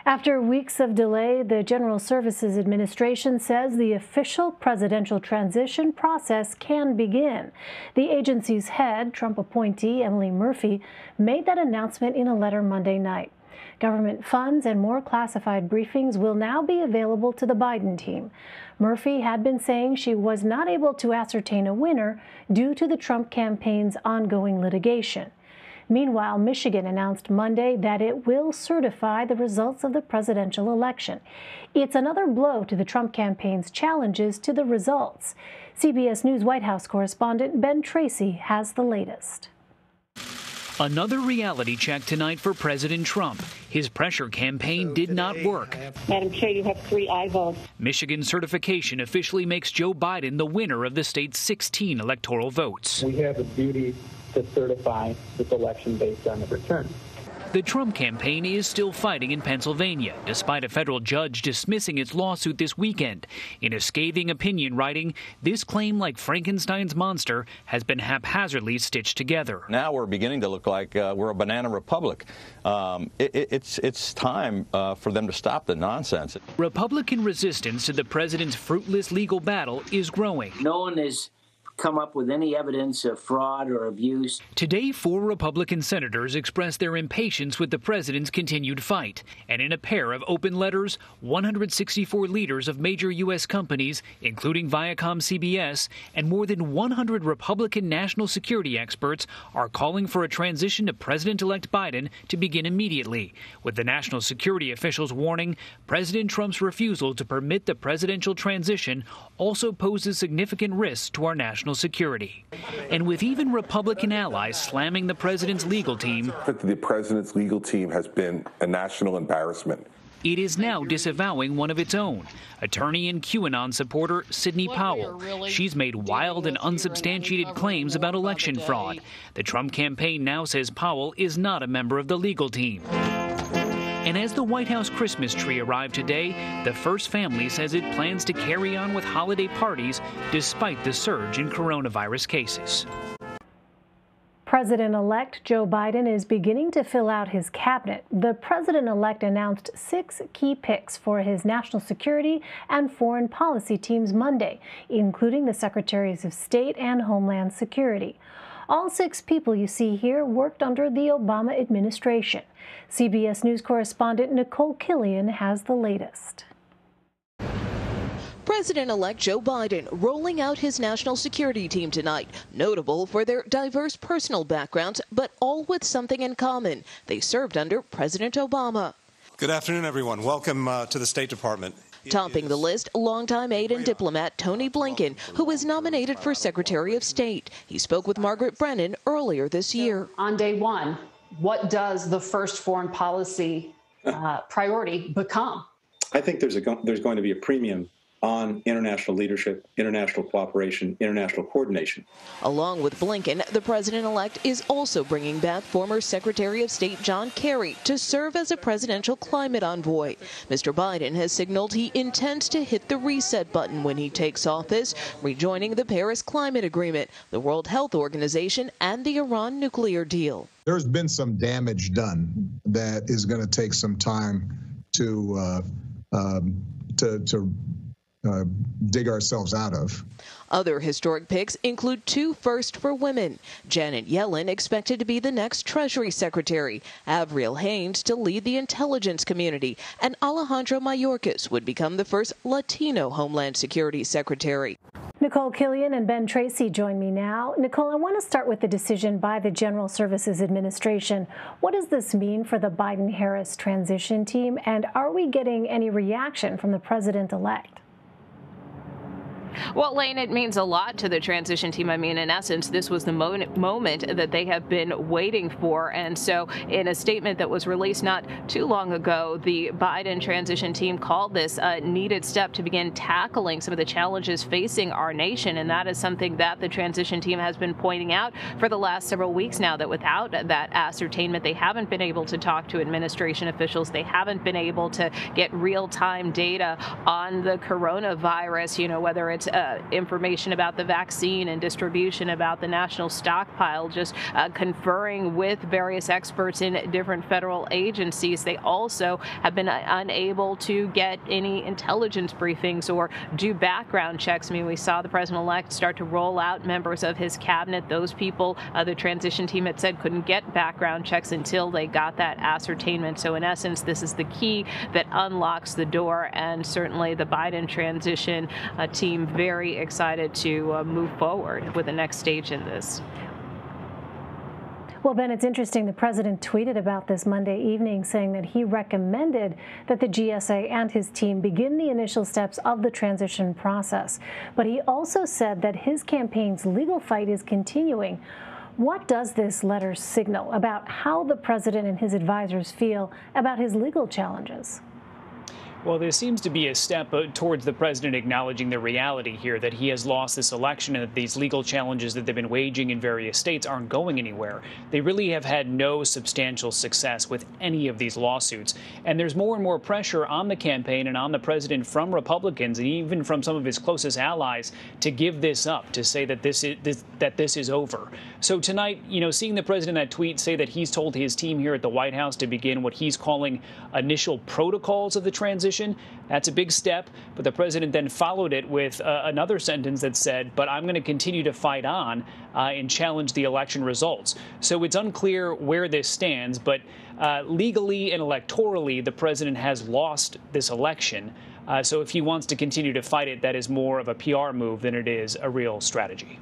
After weeks of delay, the General Services Administration says the official presidential transition process can begin. The agency's head, Trump appointee Emily Murphy, made that announcement in a letter Monday night. Government funds and more classified briefings will now be available to the Biden team. Murphy had been saying she was not able to ascertain a winner due to the Trump campaign's ongoing litigation. Meanwhile, Michigan announced Monday that it will certify the results of the presidential election. It's another blow to the Trump campaign's challenges to the results. CBS News White House correspondent Ben Tracy has the latest. Another reality check tonight for President Trump. His pressure campaign did not work. Madam Chair, you have 3 aye votes. Michigan certification officially makes Joe Biden the winner of the state's 16 electoral votes. We have a duty to certify this election based on the return. The Trump campaign is still fighting in Pennsylvania, despite a federal judge dismissing its lawsuit this weekend. In a scathing opinion writing, this claim, like Frankenstein's monster, has been haphazardly stitched together. Now we're beginning to look like we're a banana republic. It's time for them to stop the nonsense. Republican resistance to the president's fruitless legal battle is growing. No one has come up with any evidence of fraud or abuse. Today, 4 Republican senators expressed their impatience with the president's continued fight. And in a pair of open letters, 164 leaders of major U.S. companies, including Viacom CBS, and more than 100 Republican national security experts are calling for a transition to President-elect Biden to begin immediately, with the national security officials warning President Trump's refusal to permit the presidential transition also poses significant risks to our national security. And with even Republican allies slamming the president's legal team, the president's legal team has been a national embarrassment. It is now disavowing one of its own. Attorney and QAnon supporter Sidney Powell. She's made wild and unsubstantiated claims about election fraud. The Trump campaign now says Powell is not a member of the legal team. And as the White House Christmas tree arrived today, the First family says it plans to carry on with holiday parties despite the surge in coronavirus cases. President-elect Joe Biden is beginning to fill out his cabinet. The president-elect announced 6 key picks for his national security and foreign policy teams Monday, including the Secretaries of State and Homeland Security. All 6 people you see here worked under the Obama administration. CBS News correspondent Nikole Killion has the latest. President-elect Joe Biden rolling out his national security team tonight, notable for their diverse personal backgrounds, but all with something in common. They served under President Obama. Good afternoon, everyone. Welcome to the State Department. Topping the list, longtime aide and diplomat Tony Blinken, who was nominated for Secretary of State. He spoke with Margaret Brennan earlier this year. On day one, what does the first foreign policy priority become? I think there's going to be a premium on international leadership, international cooperation, international coordination. Along with Blinken, the president-elect is also bringing back former Secretary of State John Kerry to serve as a presidential climate envoy. Mr. Biden has signaled he intends to hit the reset button when he takes office, rejoining the Paris Climate Agreement, the World Health Organization, and the Iran nuclear deal. There's been some damage done that is going to take some time to dig ourselves out of. Other historic picks include 2 firsts for women. Janet Yellen expected to be the next Treasury Secretary, Avril Haines to lead the intelligence community, and Alejandro Mayorkas would become the first Latino Homeland Security Secretary. Nikole Killion and Ben Tracy join me now. Nikole, I want to start with the decision by the General Services Administration. What does this mean for the Biden-Harris transition team, and are we getting any reaction from the president-elect? Well, Elaine, it means a lot to the transition team. I mean, in essence, this was the moment that they have been waiting for. And so in a statement that was released not too long ago, the Biden transition team called this a needed step to begin tackling some of the challenges facing our nation. And that is something that the transition team has been pointing out for the last several weeks now, that without that ascertainment, they haven't been able to talk to administration officials. They haven't been able to get real-time data on the coronavirus, whether it's towards information about the vaccine and distribution, about the national stockpile, just conferring with various experts in different federal agencies. They also have been unable to get any intelligence briefings or do background checks. I mean, we saw the president-elect start to roll out members of his cabinet. Those people, the transition team had said, couldn't get background checks until they got that ascertainment. So in essence, this is the key that unlocks the door, and certainly the Biden transition team very excited to move forward with the next stage in this. Well, Ben, it's interesting. The president tweeted about this Monday evening, saying that he recommended that the GSA and his team begin the initial steps of the transition process. But he also said that his campaign's legal fight is continuing. What does this letter signal about how the president and his advisors feel about his legal challenges? Well, there seems to be a step towards the president acknowledging the reality here that he has lost this election and that these legal challenges that they've been waging in various states aren't going anywhere. They really have had no substantial success with any of these lawsuits. And there's more and more pressure on the campaign and on the president from Republicans and even from some of his closest allies to give this up, to say that this is over. So tonight, seeing the president in that tweet say that he's told his team here at the White House to begin what he's calling initial protocols of the transition, that's a big step. But the president then followed it with another sentence that said, but I'm going to continue to fight on and challenge the election results. So it's unclear where this stands, but legally and electorally, the president has lost this election. So if he wants to continue to fight it, that is more of a PR move than it is a real strategy.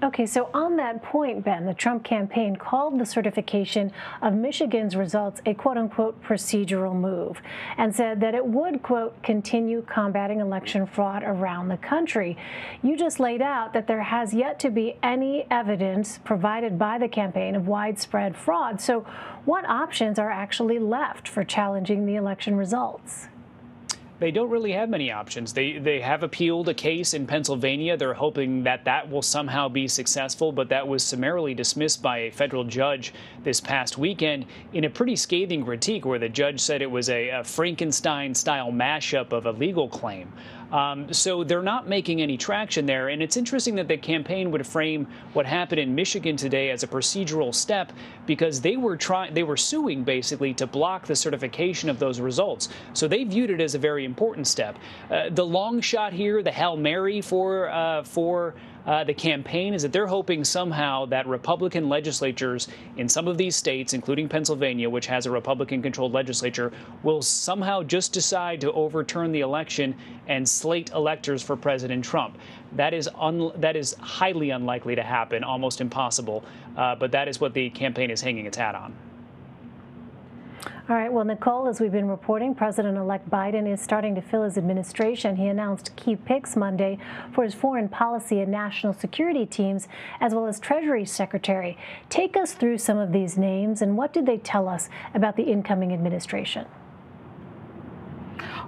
Okay, so on that point, Ben, the Trump campaign called the certification of Michigan's results a quote-unquote procedural move and said that it would, quote, continue combating election fraud around the country. You just laid out that there has yet to be any evidence provided by the campaign of widespread fraud. So what options are actually left for challenging the election results? They don't really have many options. They have appealed a case in Pennsylvania. They're hoping that that will somehow be successful, but that was summarily dismissed by a federal judge this past weekend in a pretty scathing critique where the judge said it was a Frankenstein-style mashup of a legal claim. So they're not making any traction there. And it's interesting that the campaign would frame what happened in Michigan today as a procedural step because they were suing basically to block the certification of those results. So they viewed it as a very important step. The long shot here, the Hail Mary for the campaign is that they're hoping somehow that Republican legislatures in some of these states, including Pennsylvania, which has a Republican-controlled legislature, will somehow just decide to overturn the election and slate electors for President Trump. That is highly unlikely to happen, almost impossible, but that is what the campaign is hanging its hat on. All right. Well, Nikole, as we've been reporting, President-elect Biden is starting to fill his administration. He announced key picks Monday for his foreign policy and national security teams, as well as Treasury Secretary. Take us through some of these names, and what did they tell us about the incoming administration?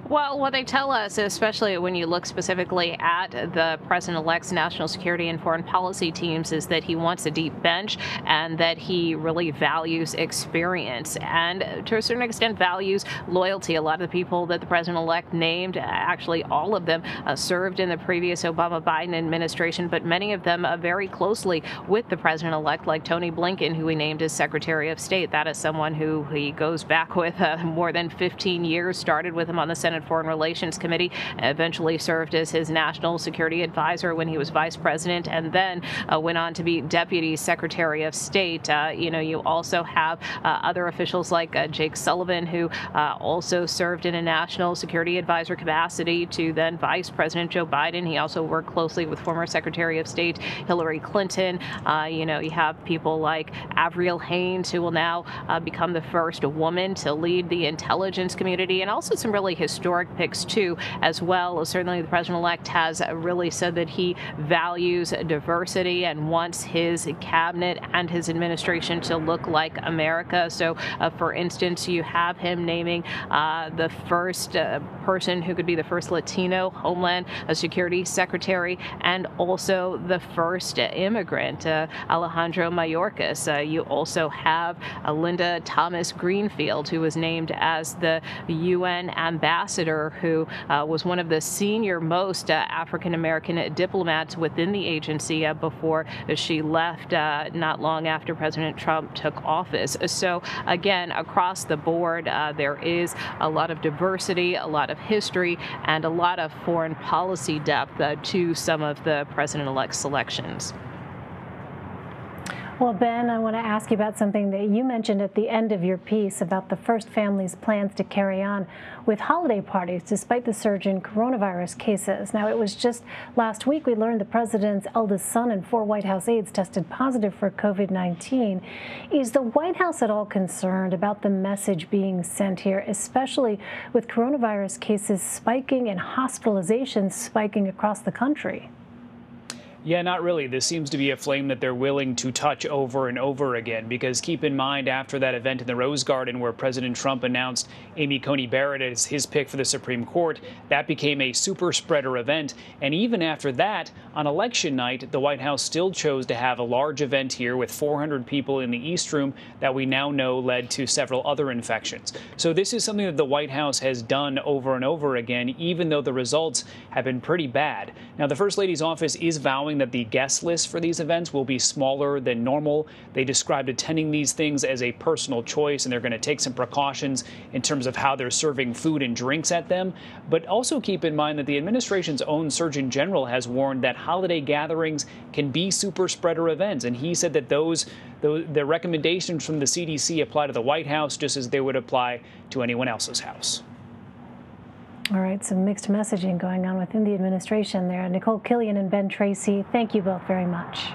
Well, what they tell us, especially when you look specifically at the president-elect's national security and foreign policy teams, is that he wants a deep bench and that he really values experience and, to a certain extent, values loyalty. A lot of the people that the president-elect named, actually all of them, served in the previous Obama-Biden administration, but many of them very closely with the president-elect, like Tony Blinken, who he named as Secretary of State. That is someone who he goes back with more than 15 years, started with him on the Senate Foreign Relations Committee, eventually served as his national security advisor when he was vice president, and then went on to be Deputy Secretary of State. You also have other officials like Jake Sullivan, who also served in a national security advisor capacity to then Vice President Joe Biden. He also worked closely with former Secretary of State Hillary Clinton. You have people like Avril Haines, who will now become the first woman to lead the intelligence community, and also some really historic picks too, as well. Certainly the president-elect has really said that he values diversity and wants his cabinet and his administration to look like America. So, for instance, you have him naming the first person who could be the first Latino Homeland Security Secretary, and also the first immigrant, Alejandro Mayorkas. You also have Linda Thomas Greenfield, who was named as the UN ambassador ambassador, who was one of the senior most African-American diplomats within the agency before she left not long after President Trump took office. So again, across the board, there is a lot of diversity, a lot of history, and a lot of foreign policy depth to some of the president-elect's selections. Well, Ben, I want to ask you about something that you mentioned at the end of your piece about the first family's plans to carry on with holiday parties despite the surge in coronavirus cases. Now, it was just last week we learned the president's eldest son and 4 White House aides tested positive for COVID-19. Is the White House at all concerned about the message being sent here, especially with coronavirus cases spiking and hospitalizations spiking across the country? Yeah, not really. This seems to be a flame that they're willing to touch over and over again, because keep in mind, after that event in the Rose Garden where President Trump announced Amy Coney Barrett as his pick for the Supreme Court, that became a super spreader event. And even after that, on election night, the White House still chose to have a large event here with 400 people in the East Room that we now know led to several other infections. So this is something that the White House has done over and over again, even though the results have been pretty bad. Now, the First Lady's office is vowing that the guest list for these events will be smaller than normal. They described attending these things as a personal choice, and they're going to take some precautions in terms of how they're serving food and drinks at them. But also keep in mind that the administration's own Surgeon General has warned that holiday gatherings can be super spreader events, and he said that the recommendations from the CDC apply to the White House just as they would apply to anyone else's house. All right, some mixed messaging going on within the administration there. Nikole Killion and Ben Tracy, thank you both very much.